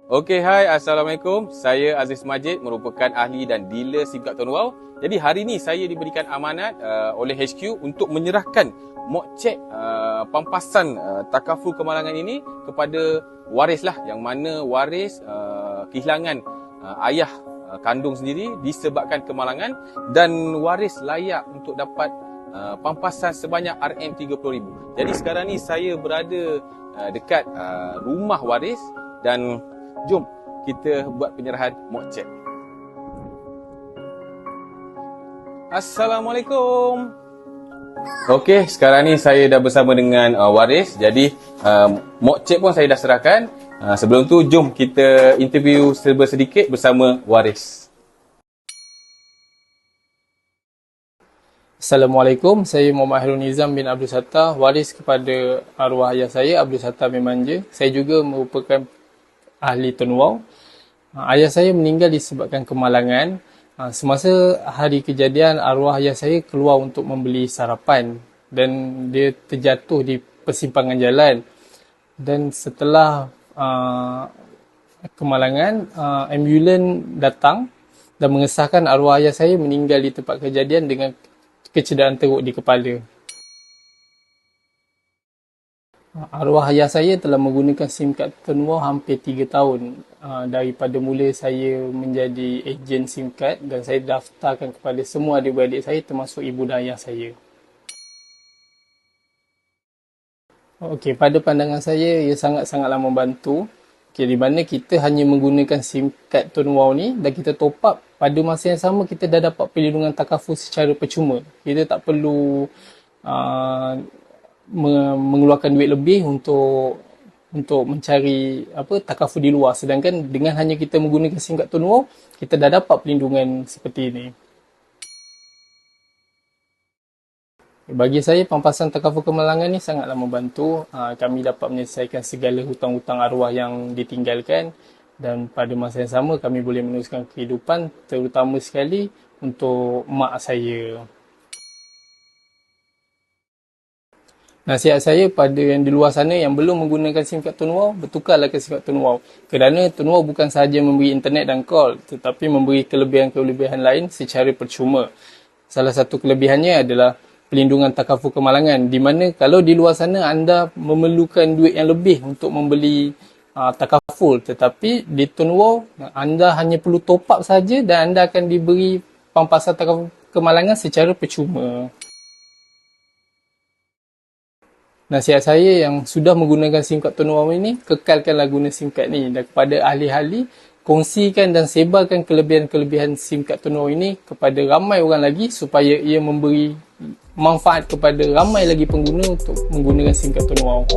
Okey, hai, Assalamualaikum. Saya Aziz Majid, merupakan ahli dan dealer SIM card Tun Wow. Jadi hari ni saya diberikan amanat oleh HQ untuk menyerahkan mock check pampasan takaful kemalangan ini kepada waris lah, yang mana waris kehilangan ayah kandung sendiri disebabkan kemalangan, dan waris layak untuk dapat pampasan sebanyak RM30,000. Jadi sekarang ni saya berada dekat rumah waris, dan jom kita buat penyerahan mock check. Assalamualaikum. Okey, sekarang ni saya dah bersama dengan waris. Jadi mock check pun saya dah serahkan. Sebelum tu jom kita interview serba sedikit bersama waris. Assalamualaikum, saya Muhammad Hairul Nizam bin Abdul Sattar, waris kepada arwah ayah saya, Abdul Sattar bin Manja. Saya juga merupakan ahli Tun Wow. Ayah saya meninggal disebabkan kemalangan. Semasa hari kejadian, arwah ayah saya keluar untuk membeli sarapan dan dia terjatuh di persimpangan jalan. Dan setelah kemalangan, ambulans datang dan mengesahkan arwah ayah saya meninggal di tempat kejadian dengan kecederaan teruk di kepala. Arwah ayah saya telah menggunakan SIM card Tun Wow hampir 3 tahun. Daripada mula saya menjadi ejen SIM card dan saya daftarkan kepada semua adik-beradik saya termasuk ibu dan ayah saya. Okey, pada pandangan saya ia sangat-sangatlah membantu. Di mana kita hanya menggunakan SIM card Tun Wow ni dan kita top up, pada masa yang sama kita dah dapat perlindungan takaful secara percuma. Kita tak perlu mengeluarkan duit lebih untuk mencari takaful di luar, sedangkan dengan hanya kita menggunakan SIM card Tun Wow, kita dah dapat perlindungan seperti ini. Bagi saya, pampasan takaful kemalangan ni sangatlah membantu. Kami dapat menyelesaikan segala hutang-hutang arwah yang ditinggalkan, dan pada masa yang sama kami boleh meneruskan kehidupan, terutama sekali untuk mak saya. Nasihat saya pada yang di luar sana yang belum menggunakan SIM card Tun Wow, bertukarlah ke SIM card Tun Wow. Kerana Tun Wow bukan sahaja memberi internet dan call, tetapi memberi kelebihan-kelebihan lain secara percuma. Salah satu kelebihannya adalah pelindungan takaful kemalangan, di mana kalau di luar sana anda memerlukan duit yang lebih untuk membeli takaful, tetapi di Tun Wow anda hanya perlu top up saja dan anda akan diberi pampasan takaful kemalangan secara percuma. Nasihat saya yang sudah menggunakan SIM card Tun Wow ini, kekalkanlah guna SIM card ni, dan kepada ahli-ahli, kongsikan dan sebarkan kelebihan-kelebihan SIM card Tun Wow ini kepada ramai orang lagi supaya ia memberi manfaat kepada ramai lagi pengguna untuk menggunakan SIM card Tun Wow.